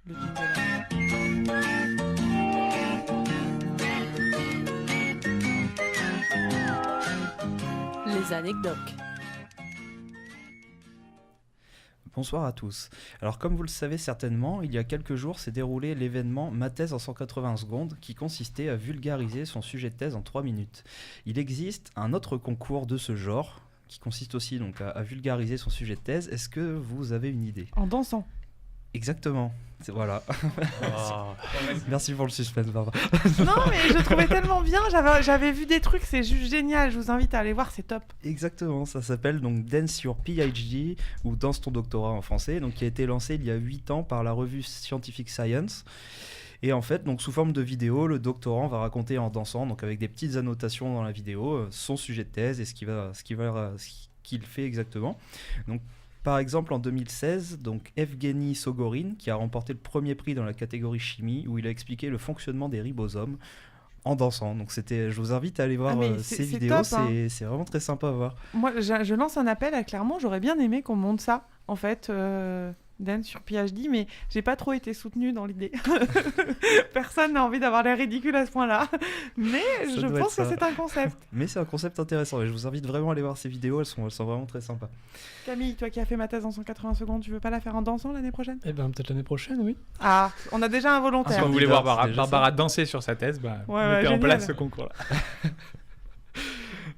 le jingle. Les anecdotes. Bonsoir à tous. Alors comme vous le savez certainement, il y a quelques jours s'est déroulé l'événement Ma thèse en 180 secondes qui consistait à vulgariser son sujet de thèse en 3 minutes. Il existe un autre concours de ce genre qui consiste aussi donc à vulgariser son sujet de thèse. Est-ce que vous avez une idée ? En dansant. Exactement. Voilà. Merci pour le suspense, Barbara. Non, mais je trouvais tellement bien. J'avais vu des trucs, c'est juste génial. Je vous invite à aller voir, c'est top. Exactement, ça s'appelle donc Dance Your PhD ou Danse ton doctorat en français, donc qui a été lancé il y a 8 ans par la revue Scientific Science. Et en fait, donc sous forme de vidéo, le doctorant va raconter en dansant, donc avec des petites annotations dans la vidéo, son sujet de thèse et ce qu'il fait exactement. Donc par exemple, en 2016, donc Evgeny Sogorin, qui a remporté le premier prix dans la catégorie chimie, où il a expliqué le fonctionnement des ribosomes en dansant. Donc je vous invite à aller voir ces vidéos, top, hein. c'est vraiment très sympa à voir. Moi, je lance un appel à Clermont. J'aurais bien aimé qu'on monte ça, en fait, Dan sur PhD, mais j'ai pas trop été soutenue dans l'idée. Personne n'a envie d'avoir l'air ridicule à ce point-là. Mais Ça je doit pense être que ça. c'est un concept. Mais c'est un concept intéressant et je vous invite vraiment à aller voir ces vidéos, elles sont vraiment très sympas. Camille, toi qui as fait ma thèse en 180 secondes, tu veux pas la faire en dansant l'année prochaine ? Eh ben peut-être l'année prochaine, oui. Ah, on a déjà un Si volontaire. vous voulez Leader, voir c'est déjà Barbara danser sur sa thèse, Ouais, mettez en génial. place ce concours-là.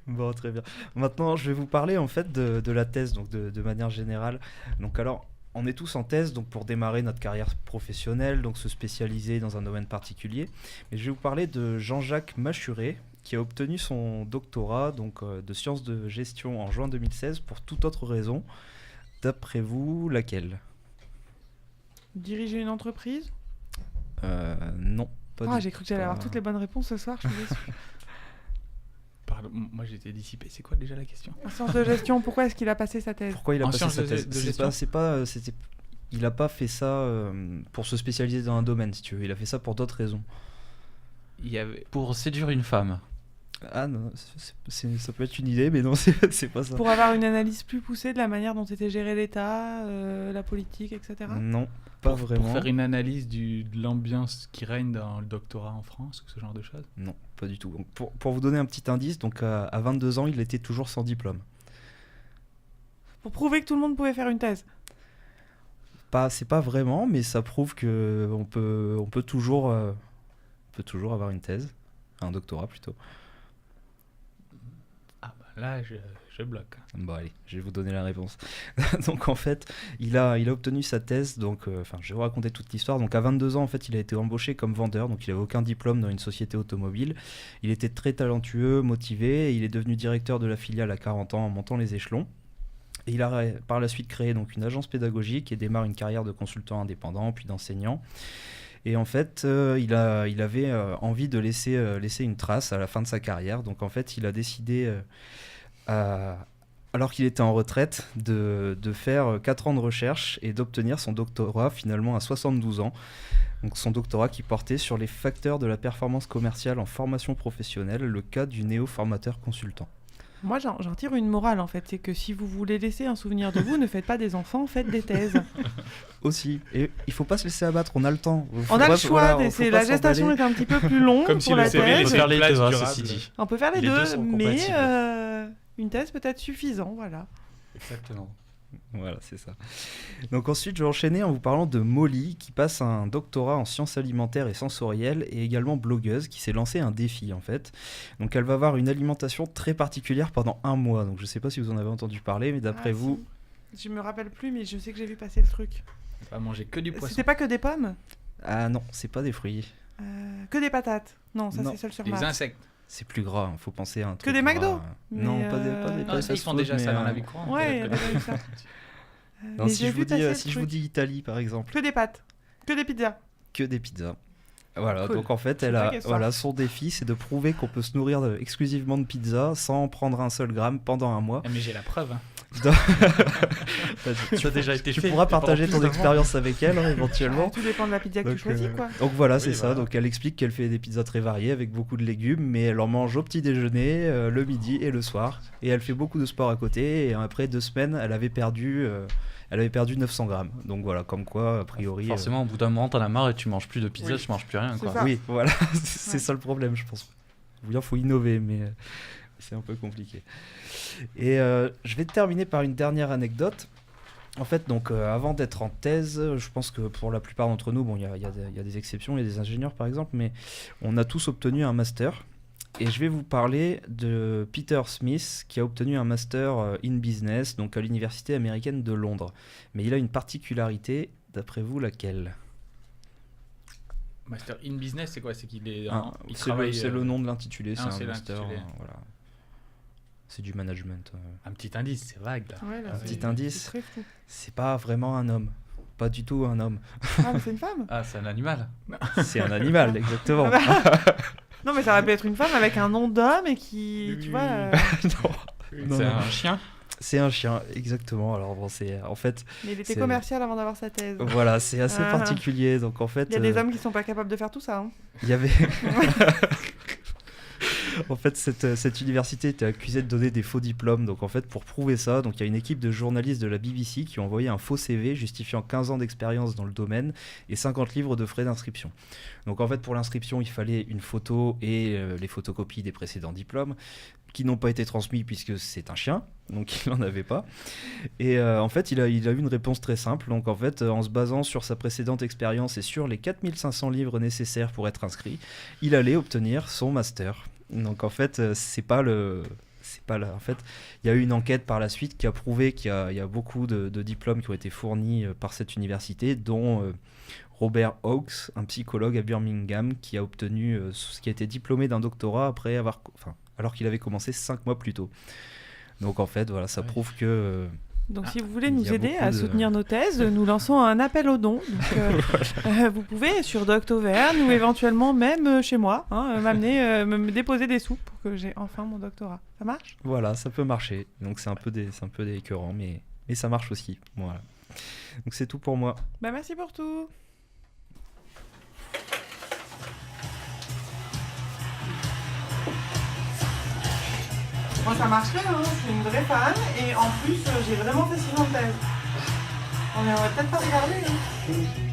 Bon, très bien. Maintenant, je vais vous parler en fait de la thèse, donc de manière générale. Donc alors, on est tous en thèse donc pour démarrer notre carrière professionnelle, donc se spécialiser dans un domaine particulier. Mais je vais vous parler de Jean-Jacques Machuret, qui a obtenu son doctorat donc, de sciences de gestion en juin 2016 pour toute autre raison. D'après vous, laquelle ? Diriger une entreprise ? Non, pas du J'ai cru que j'allais avoir toutes les bonnes réponses ce soir, je suis déçue. Pardon, moi j'étais dissipé. C'est quoi déjà la question ? En sciences de gestion, pourquoi est-ce qu'il a passé sa thèse ? Pourquoi il a En passé sciences sa de thèse ? gestion Il n'a pas fait ça pour se spécialiser dans un domaine, si tu veux. Il a fait ça pour d'autres raisons. Il y avait... Pour séduire une femme. Ah non, ça peut être une idée, mais non, c'est pas ça. Pour avoir une analyse plus poussée de la manière dont était géré l'État, la politique, etc. Non, pas vraiment. Pour faire une analyse de l'ambiance qui règne dans le doctorat en France, ce genre de choses. Non, pas du tout. Donc, pour vous donner un petit indice, donc à 22 ans, il était toujours sans diplôme. Pour prouver que tout le monde pouvait faire une thèse. C'est pas vraiment, mais ça prouve que on peut toujours avoir une thèse, un doctorat plutôt. Ah bah là, je bloque. Bon allez, je vais vous donner la réponse. Donc en fait, il a obtenu sa thèse, donc je vais vous raconter toute l'histoire. Donc à 22 ans, en fait, il a été embauché comme vendeur, donc il n'avait aucun diplôme dans une société automobile. Il était très talentueux, motivé, et il est devenu directeur de la filiale à 40 ans en montant les échelons. Et il a par la suite créé donc une agence pédagogique et démarre une carrière de consultant indépendant, puis d'enseignant. Et en fait, il avait envie de laisser une trace à la fin de sa carrière. Donc en fait, il a décidé, alors qu'il était en retraite, de faire 4 ans de recherche et d'obtenir son doctorat finalement à 72 ans. Donc son doctorat qui portait sur les facteurs de la performance commerciale en formation professionnelle, le cas du néo-formateur consultant. Moi, j'en tire une morale, en fait. C'est que si vous voulez laisser un souvenir de vous, ne faites pas des enfants, faites des thèses. Aussi. Et il faut pas se laisser abattre, on a le temps. On a le choix. Faut pas La gestation s'emballer. est un petit peu plus longue Comme si pour le la CV thèse. était faire les place deux, hein, durable. ceci dit. On peut faire les Les deux deux, sont mais compatibles. une thèse peut être suffisant, voilà. Exactement. Voilà, c'est ça. Donc ensuite, je vais enchaîner en vous parlant de Molly, qui passe un doctorat en sciences alimentaires et sensorielles, et également blogueuse, qui s'est lancé un défi en fait. Donc elle va avoir une alimentation très particulière pendant 1 mois. Donc je sais pas si vous en avez entendu parler, mais d'après vous... Si. Je me rappelle plus, mais je sais que j'ai vu passer le truc. On va manger que du poisson. C'était pas que des pommes ? Ah non, c'est pas des fruits. Que des patates ? Non, ça Non. c'est seul sur Les Mars. insectes. C'est plus gras, faut penser à un truc des gras. McDo Non, Mais, pas des Non, ça, ils fast font food, déjà ça mais, dans la vie courante. Ouais, il y a déjà eu ça. Non, Mais si j'ai je vu vous dis, passer le si je vous truc. dis Italie par exemple, Que des pâtes. Que des pizzas. que des pizzas. Voilà, Cool. donc en fait, C'est vrai qu'elle sort. son défi, c'est de prouver qu'on peut se nourrir exclusivement de pizza sans prendre un seul gramme pendant 1 mois. Ah, mais j'ai la preuve. Hein. Tu Ça a déjà été fait. pourras partager pendant ton plus d'un expérience avec elle, hein, éventuellement. Tout dépend de la pizza que tu choisis, quoi. Donc voilà, Oui, c'est ça. voilà. Donc elle explique qu'elle fait des pizzas très variées avec beaucoup de légumes, mais elle en mange au petit déjeuner, le midi et le soir. Et elle fait beaucoup de sport à côté. Et après 2 semaines, elle avait perdu elle avait perdu 900 grammes. Donc voilà, comme quoi, a priori... Forcément, au bout d'un moment, t'en as marre et tu manges plus de pizza, Oui. tu manges plus rien. C'est Quoi. ça. Oui, voilà, c'est Ouais. ça le problème, je pense. Il faut innover, mais c'est un peu compliqué. Et je vais terminer par une dernière anecdote. En fait, donc, avant d'être en thèse, je pense que pour la plupart d'entre nous, bon, il y a des exceptions, il y a des ingénieurs par exemple, mais on a tous obtenu un master. Et je vais vous parler de Peter Smith, qui a obtenu un master in business, donc à l'université américaine de Londres. Mais il a une particularité, d'après vous, laquelle? Master in business, c'est quoi? C'est qu'il est, Ah, il c'est travaille. c'est le nom de l'intitulé, ah, c'est c'est un master. l'intitulé. Voilà. C'est du management. Un petit indice, c'est vague là. Ouais, là, Un c'est- petit indice. c'est très flou. C'est pas vraiment un homme. Pas du tout un homme. Ah, mais c'est une femme. Ah, c'est un animal. C'est un animal, exactement. Ah bah. Non, mais ça aurait pu être une femme avec un nom d'homme et qui, tu Oui, vois. oui, Non. Non, C'est non. un chien. C'est un chien, exactement. Alors bon, c'est en fait, Mais il était C'est- commercial avant d'avoir sa thèse. voilà, c'est assez Ah. particulier. Donc en fait, Il y a des hommes qui sont pas capables de faire tout ça. Hein. il y avait. En fait, cette université était accusée de donner des faux diplômes. Donc, en fait, pour prouver ça, donc il y a une équipe de journalistes de la BBC qui ont envoyé un faux CV justifiant 15 ans d'expérience dans le domaine et 50 livres de frais d'inscription. Donc, en fait, pour l'inscription, il fallait une photo et les photocopies des précédents diplômes qui n'ont pas été transmis puisque c'est un chien, donc il n'en avait pas. Et en fait, il a eu une réponse très simple. Donc, en fait, en se basant sur sa précédente expérience et sur les 4500 livres nécessaires pour être inscrit, il allait obtenir son master. Donc en fait, c'est pas là. En fait, il y a eu une enquête par la suite qui a prouvé qu'il y a beaucoup de diplômes qui ont été fournis par cette université, dont Robert Hawkes, un psychologue à Birmingham, qui a obtenu, qui a été diplômé d'un doctorat alors qu'il avait commencé 5 mois plus tôt. Donc en fait, voilà, ça Ouais. prouve que Donc, si vous voulez il y nous a aider beaucoup à de- soutenir nos thèses, nous lançons un appel aux dons. Donc, vous pouvez sur Doctoverne ou éventuellement même chez moi m'amener, me déposer des sous pour que j'ai enfin mon doctorat. Ça marche? voilà, ça peut marcher. Donc c'est un peu écœurant, mais ça marche aussi. Voilà. Donc c'est tout pour moi. Bah, merci pour tout. Moi, ça marche bien, hein. Je suis une vraie fan et en plus, j'ai vraiment fait 6 ans de thèse. On va peut-être pas regarder. Hein.